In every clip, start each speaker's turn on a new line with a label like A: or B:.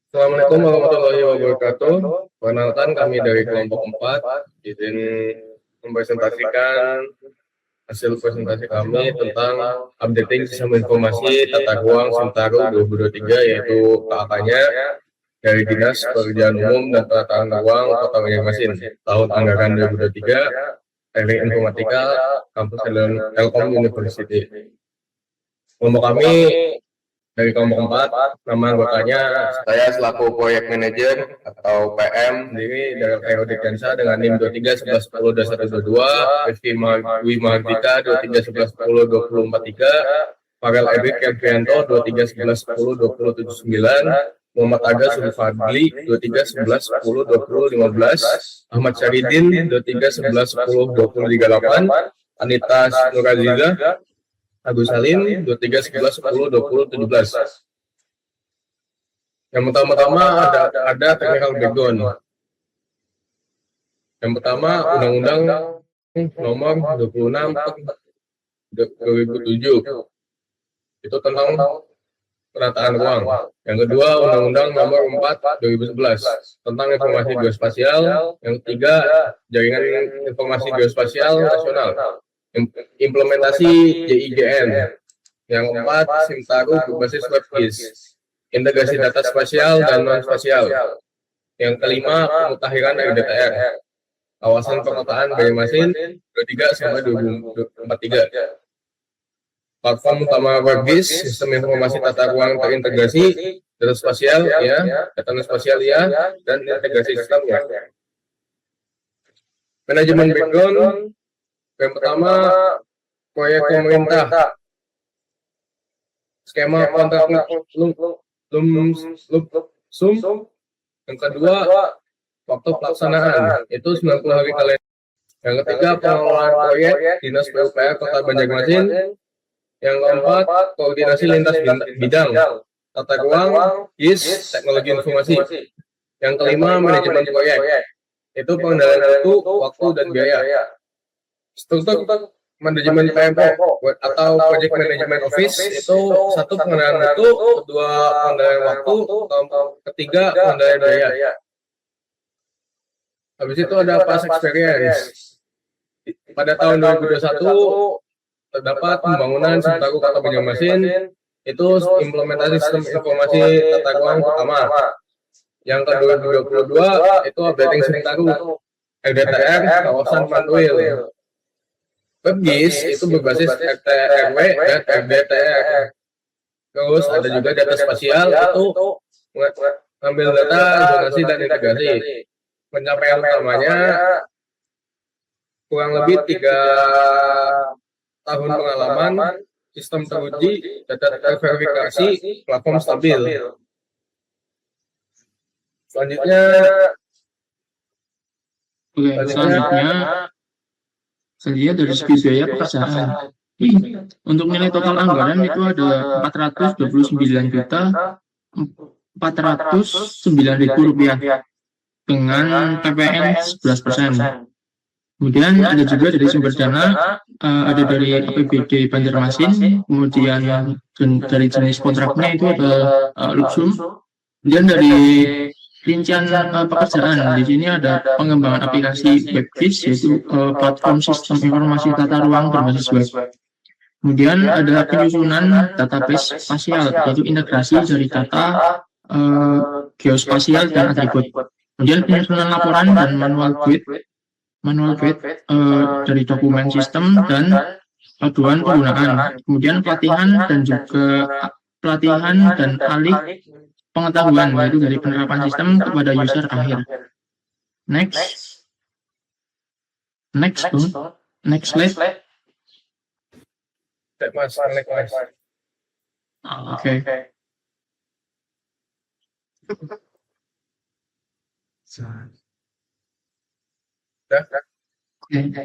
A: Assalamualaikum warahmatullahi wabarakatuh. Perkenalkan kami dari kelompok 4, izin mempresentasikan hasil presentasi kami tentang updating sistem informasi tata ruang Sentaru 2023, yaitu KAK-nya dari Dinas Pekerjaan Umum dan Penataan Ruang Kota Banjarmasin, tahun anggaran 2023, Teknik Informatika, Kampus Telkom University. Kelompok kami dari kelompok 4, nama anggotanya saya selaku proyek manajer atau PM sendiri dari Aerodik Dansa dengan NIM 231110-122, Rizky Mahardika 231110-2043, Farel Ebrik Kevrianto 231110-2079, Muhammad Aga Sulfadli 231110-2015, Ahmad Syaridin 231110-2038, Anita Nuraziza Agus Salim 231110-2017. Yang pertama ada technical background. Yang pertama Undang-Undang Nomor 26/2007 itu tentang penataan ruang. Yang kedua Undang-Undang Nomor 4/2011 tentang informasi geospasial. Yang ketiga Jaringan Informasi Geospasial Nasional. Implementasi JIGN. Yang keempat, Sentaru berbasis WebGIS, integrasi data spasial dan non-spasial. Yang kelima, pemutahiran RDTR, kawasan perkotaan Banjarmasin 23-2043. Platform utama WebGIS, sistem informasi tata ruang terintegrasi, data spasial ya, data non-spasial ya, dan integrasi sistem ya. Manajemen background. Yang pertama, proyek pemerintah, skema kontrak sum. Yang kedua, waktu pelaksanaan, itu 90 hari kalender. Yang ketiga, pengelolaan proyek Dinas PUPR Kota Banjarmasin. Yang keempat, koordinasi lintas bidang, tata ruang, GIS, teknologi informasi. Yang kelima, manajemen proyek, itu pengendalian waktu dan biaya. Struktur manajemen PMO atau Project Management Office itu satu pengendalian waktu, kedua pengendalian waktu, ketiga pengendalian biaya. Habis itu ada past experience. Pada tahun 2021 terdapat pembangunan Sentaru Kota Banjarmasin, itu implementasi sistem informasi tata ruang pertama. Yang ke 2022 itu updating Sentaru RDTR kawasan Pantuil. WebGIS itu berbasis RT/RW dan RDTR. Terus ada juga data spasial, itu mengambil data, zonasi, dan integrasi. Pencapaian utamanya kurang lebih 3 tahun pengalaman, sistem teruji, data terverifikasi, platform stabil. Selanjutnya
B: dari segi biaya pekerjaan. Untuk nilai total anggaran itu ada Rp429.409.000 dengan PPN 11%. Kemudian ada juga dari sumber dana, ada dari APBD Banjarmasin, kemudian dari jenis kontraknya itu ada Luxum. Kemudian dari rincian pekerjaan, di sini ada pengembangan aplikasi WebGIS, yaitu platform sistem informasi tata ruang berbasis web. Kemudian ada penyusunan database spasial, yaitu integrasi dari data geospasial dan atribut. Kemudian penyusunan laporan dan manual guide dari dokumen sistem dan aduan penggunaan. Kemudian pelatihan dan alih pengetahuan, yaitu dari penerapan sistem kepada user akhir. Next slide. Oke.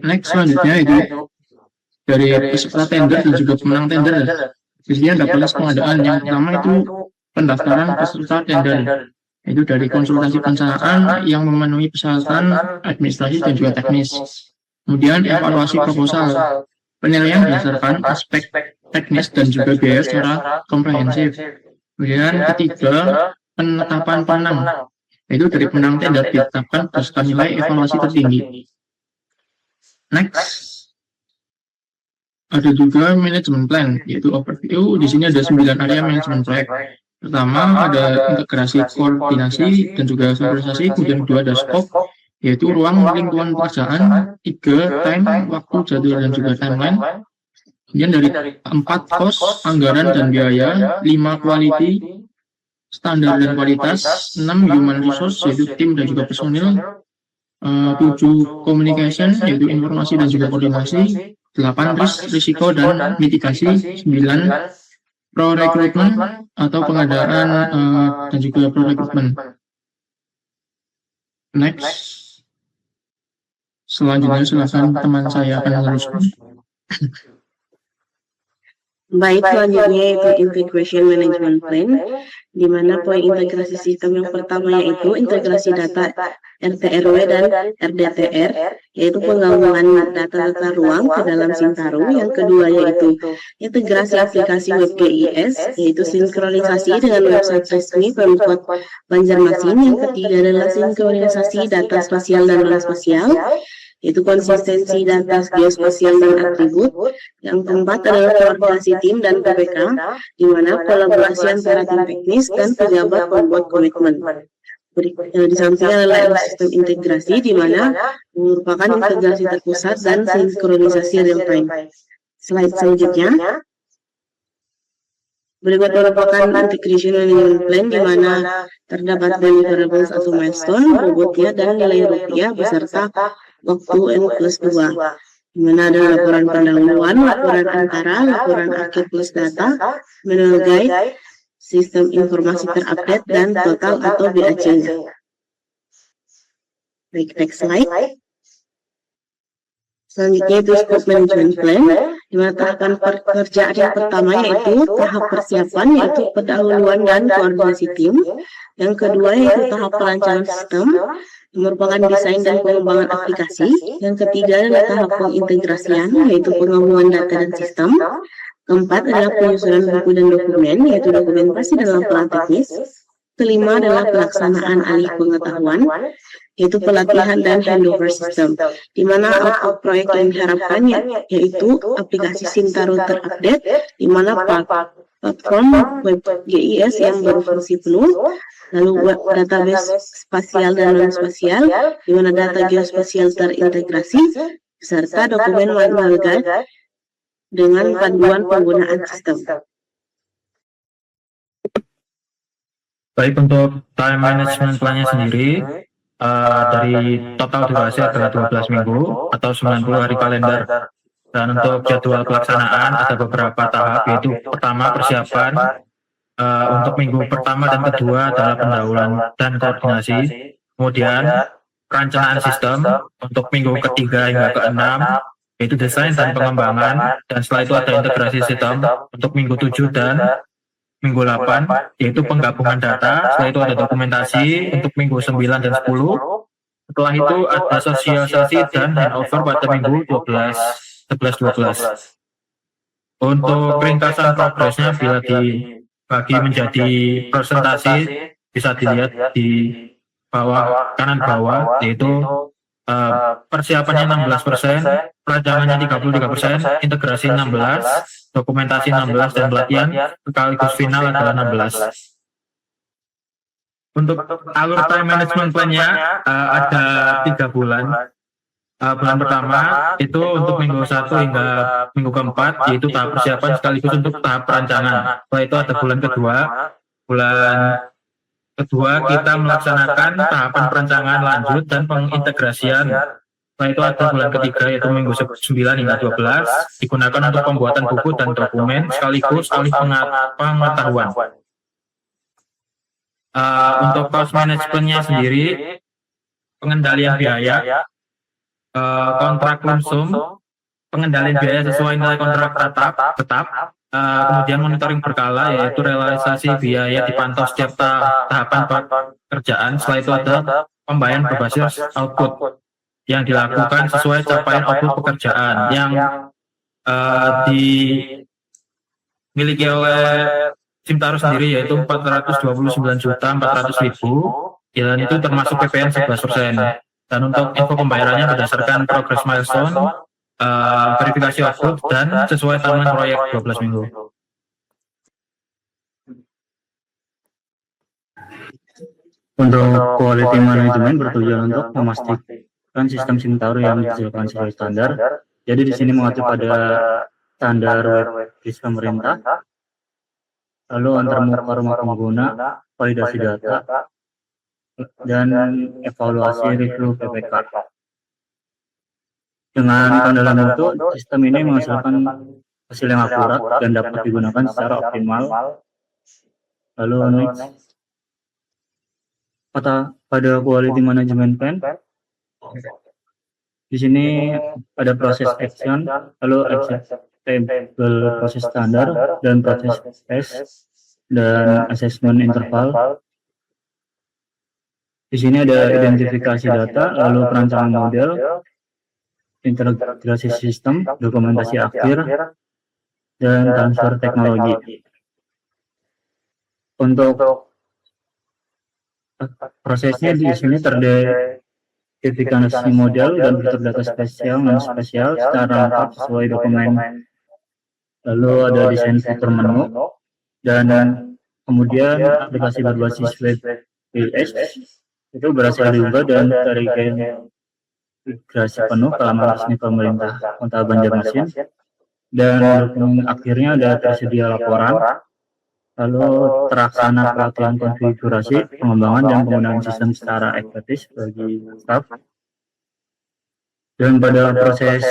B: Next selanjutnya itu dari peserta tender dan juga pemenang tender. Di sini ada proses pengadaan. Yang pertama itu pendaftaran peserta tender, itu dari konsultasi perencanaan yang memenuhi persyaratan administrasi dan juga teknis. Kemudian evaluasi proposal, penilaian berdasarkan aspek teknis dan juga biaya secara komprehensif. Kemudian ketiga, penetapan pemenang. Itu dari pemenang tender ditetapkan berdasarkan nilai evaluasi tertinggi. Next, ada juga manajemen plan, yaitu overview. Di sini ada 9 area manajemen proyek. Pertama ada integrasi koordinasi dan juga sinkronisasi, kemudian kedua ada scope, yaitu ruang lingkungan pekerjaan, 3 time, waktu, jadwal, dan juga timeline. Kemudian dari 4 cost, anggaran dan biaya, 5 quality, standar dan kualitas, 6 human resource, yaitu tim dan juga personil, 7 communication, yaitu informasi dan juga koordinasi, 8 risiko dan mitigasi, 9 pro recruitment atau pengadaan dan juga pro recruitment. Next, selanjutnya silakan teman saya akan meneruskan.
C: Baik, selanjutnya itu Integration Management Plan, di mana poin integrasi sistem yang pertama yaitu integrasi data RT/RW dan RDTR, yaitu penggabungan data-data ruang ke dalam Sintaro. Yang kedua yaitu integrasi aplikasi web GIS, yaitu sinkronisasi dengan website resmi Pemkot Banjarmasin. Yang ketiga adalah sinkronisasi data spasial dan non-spasial, yaitu konsistensi data geospasial dan atribut. Yang keempat adalah koordinasi tim dan PPK, di mana kolaborasi antara tim teknis dan pejabat pembuat komitmen. Di sampingnya adalah sistem integrasi, di mana merupakan integrasi terpusat dan sinkronisasi real time. Slide selanjutnya. Berikut merupakan integration management plan, di mana terdapat deliverables atau milestone, bobotnya dan nilai rupiah beserta waktu N+2, di mana ada laporan pendahuluan, laporan antara, laporan akhir plus data, manual guide, sistem informasi terupdate, dan total atau BAC-nya. Baik, next slide. Selanjutnya itu scope management plan, di mana tahapan pekerjaan yang pertama yaitu tahap persiapan, yaitu pendahuluan dan koordinasi tim. Yang kedua yaitu tahap perancangan sistem, merupakan desain dan pengembangan aplikasi. Yang ketiga adalah tahap pengintegrasian, yaitu penggabungan data dan sistem. Keempat adalah penyusunan buku dan dokumen, yaitu dokumentasi dalam pelan teknis. Kelima adalah pelaksanaan alih pengetahuan, yaitu pelatihan dan handover system, di mana output proyek yang diharapkan yaitu aplikasi Sintaro terupdate, di mana platform web GIS yang berfungsi penuh, lalu web database spasial dan non-spasial, di mana data geospasial terintegrasi, serta dokumen manual guide dengan panduan penggunaan sistem.
D: Baik, untuk time management plan-nya sendiri, dari total durasi adalah 12 minggu atau 90 hari kalender. Dan untuk jadwal pelaksanaan ada beberapa tahap, yaitu pertama persiapan, untuk minggu pertama dan kedua adalah pendahuluan dan koordinasi. Kemudian perencanaan sistem untuk minggu ketiga hingga keenam, yaitu desain dan pengembangan. Dan setelah itu ada integrasi sistem untuk minggu 7 dan minggu 8, yaitu penggabungan data. Setelah itu ada dokumentasi untuk minggu 9 dan 10. Setelah itu ada sosialisasi dan handover pada minggu 12, 11, 12. Untuk ringkasan progresnya bila dibagi menjadi presentasi bisa dilihat di bawah, kanan bawah, yaitu persiapannya 16%, perancangannya 33%, integrasi 16%, dokumentasi 16, dan pelatihan sekaligus final adalah 16. Untuk alur time management plan-nya ada 3 bulan. Bulan pertama itu untuk minggu 1 hingga minggu keempat, yaitu tahap persiapan sekaligus untuk tahap perancangan. Setelah itu ada bulan kedua. Bulan kedua kita melaksanakan tahapan perancangan lanjut dan pengintegrasian. Setelah itu ada bulan ketiga, yaitu minggu 9 hingga 12, digunakan untuk pembuatan buku dan dokumen sekaligus alih pengetahuan. Untuk cost management-nya sendiri, pengendalian biaya, kontrak lump sum, pengendalian biaya sesuai nilai kontrak tetap, kemudian monitoring berkala, yaitu realisasi biaya dipantau setiap tahapan pekerjaan. Setelah itu ada pembayaran berbasis output yang dilakukan sesuai capaian output pekerjaan yang dimiliki oleh Simtaru sendiri yaitu 429.400.000, dan itu termasuk PPN 11%. Dan untuk info pembayarannya berdasarkan progress milestone, verifikasi approve, dan sesuai timeline proyek 12 minggu.
E: Untuk quality management bertujuan untuk memastikan sistem Simtaru yang dihasilkan sesuai standar. Jadi di sini mengacu pada standar WebKit pemerintah, lalu antar muka rumah pengguna, validasi data, dan evaluasi review PPK. Dengan keandalan itu, sistem ini menghasilkan hasil yang akurat dan dapat digunakan secara optimal. Lalu next, pada quality management plan, di sini ada proses action, lalu acceptable proses standar, dan proses test, dan assessment interval. Di sini ada identifikasi data, lalu perancangan model, integrasi sistem, dokumentasi akhir, dan transfer teknologi. Untuk prosesnya di sini teridentifikasi model dan fitur data spesial non spesial secara lengkap sesuai dokumen. Lalu ada desain fitur menu, dan kemudian aplikasi berbasis web PH itu berhasil diubah dan terintegrasi penuh ke laman resmi pemerintah Kota Banjarmasin, dan dokumen akhirnya ada tersedia laporan, lalu terlaksana pelatihan konfigurasi, pengembangan, dan penggunaan sistem secara efektif bagi staf. Dan pada proses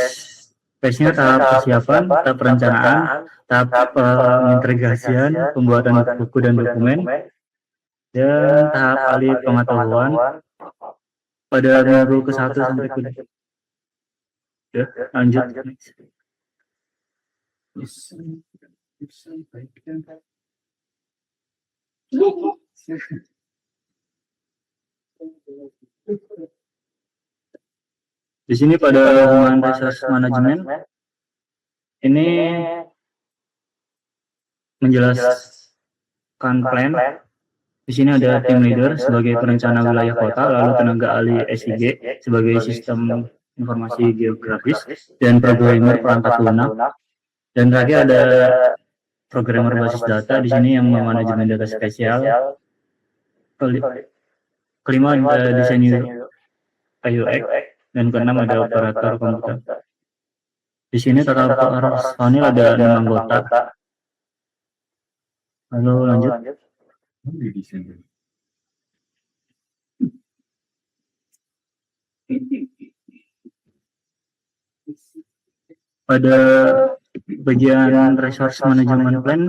E: phase-nya tahap persiapan, tahap perencanaan, tahap pengintegrasian, pembuatan buku dan dokumen, dan tahap alih pengetahuan pada minggu ke-1 sampai ke-2. Ya, lanjut. Di sini pada hubungan resource manajemen ini menjelaskan plan. Di sini ada tim leader sebagai perencana wilayah kota, lalu tenaga ahli SIG sebagai sistem informasi geografis, dan programmer perangkat lunak. Dan terakhir ada programmer basis data di sini yang memanajemen data spesial. Kelima ada desain UX, dan keenam ada operator komputer. Di sini total personil ada 6 anggota. Lalu lanjut. Pada bagian resource management plan,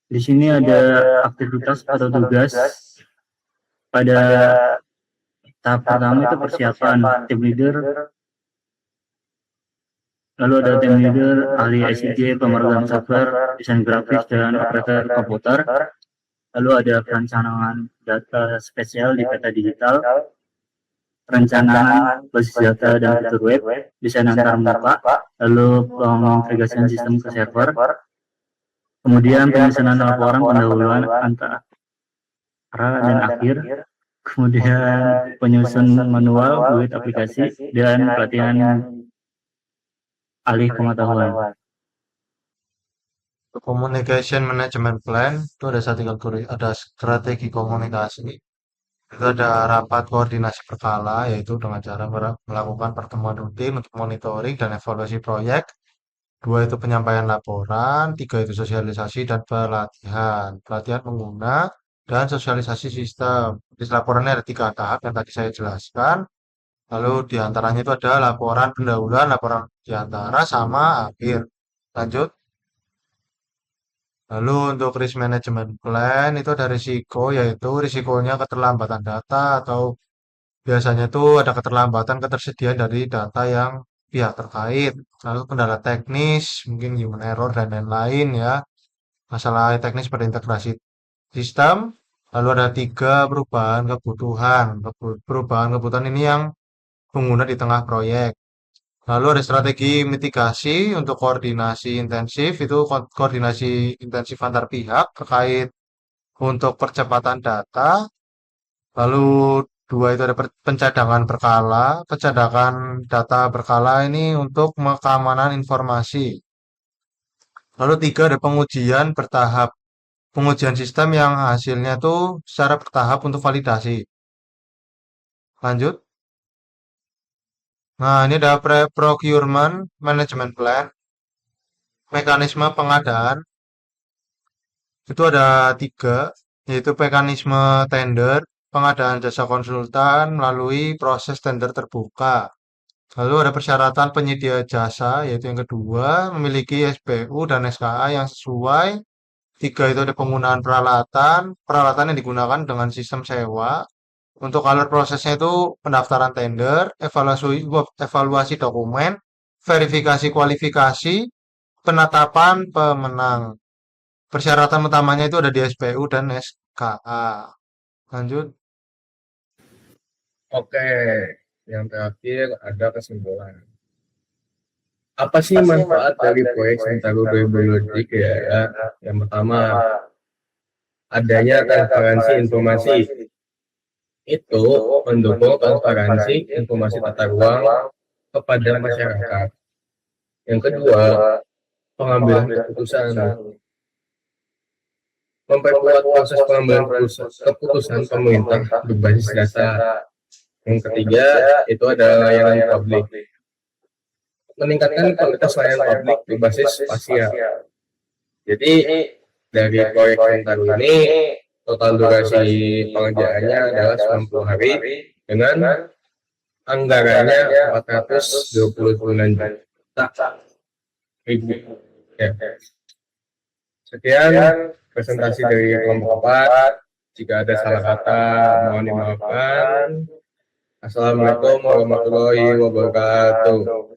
E: di sini ada aktivitas atau tugas. Pada tahap pertama itu persiapan tim leader, lalu ada tim leader, ahli ICT, pemrograman software, desain grafis, dan operator komputer. Lalu ada perencanaan data spesial di peta digital, perencanaan basis data dan fitur web, desain antar muka, lalu pengintegrasian sistem ke server, kemudian penyusunan laporan pendahuluan antara dan akhir, kemudian penyusun manual, build aplikasi, dan pelatihan alih pengetahuan.
F: Communication Management Plan itu ada satu kategori, ada strategi komunikasi. Itu ada rapat koordinasi berkala, yaitu dengan cara melakukan pertemuan rutin untuk monitoring dan evaluasi proyek. 2 itu penyampaian laporan, 3 itu sosialisasi dan pelatihan. Pelatihan pengguna dan sosialisasi sistem. Di laporannya ada 3 tahap yang tadi saya jelaskan. Lalu diantaranya itu ada laporan pendahuluan, laporan diantara, sama akhir. Lanjut. Lalu untuk risk management plan itu ada risiko, yaitu risikonya keterlambatan data, atau biasanya itu ada keterlambatan ketersediaan dari data yang pihak terkait. Lalu kendala teknis, mungkin human error dan lain-lain ya. Masalah teknis pada integrasi sistem. Lalu ada 3 perubahan kebutuhan. Perubahan kebutuhan ini yang pengguna di tengah proyek. Lalu ada strategi mitigasi untuk koordinasi intensif, itu koordinasi intensif antar pihak terkait untuk percepatan data. Lalu dua itu ada pencadangan berkala. Pencadangan data berkala ini untuk keamanan informasi. Lalu tiga ada pengujian bertahap. Pengujian sistem yang hasilnya tuh secara bertahap untuk validasi. Lanjut. Nah, ini ada procurement management plan. Mekanisme pengadaan. Itu ada tiga, yaitu mekanisme tender, pengadaan jasa konsultan melalui proses tender terbuka. Lalu ada persyaratan penyedia jasa, yaitu yang kedua, memiliki SPU dan SKA yang sesuai. Tiga itu ada penggunaan peralatan, peralatan yang digunakan dengan sistem sewa. Untuk alur prosesnya itu pendaftaran tender, evaluasi dokumen, verifikasi kualifikasi, penetapan pemenang. Persyaratan utamanya itu ada di SPU dan SKA. Lanjut.
A: Oke, yang terakhir ada kesimpulan. Apa sih manfaat dari proyek Sentaro Biologic ya? Yang pertama, adanya transparansi informasi. Itu mendukung transparansi informasi tata ruang kepada masyarakat. Yang kedua, pengambilan keputusan. Memperkuat proses pengambilan keputusan pemerintah berbasis data. Yang ketiga, itu adalah layanan publik. Meningkatkan kualitas layanan publik berbasis spasial. Jadi, dari proyek Sentaro ini, total durasi pengerjaannya adalah 90 hari dengan anggarannya 429 juta ribu. Ya. Sekian presentasi dari kelompok 4. Jika ada salah kata, mohon dimaafkan. Assalamualaikum warahmatullahi wabarakatuh.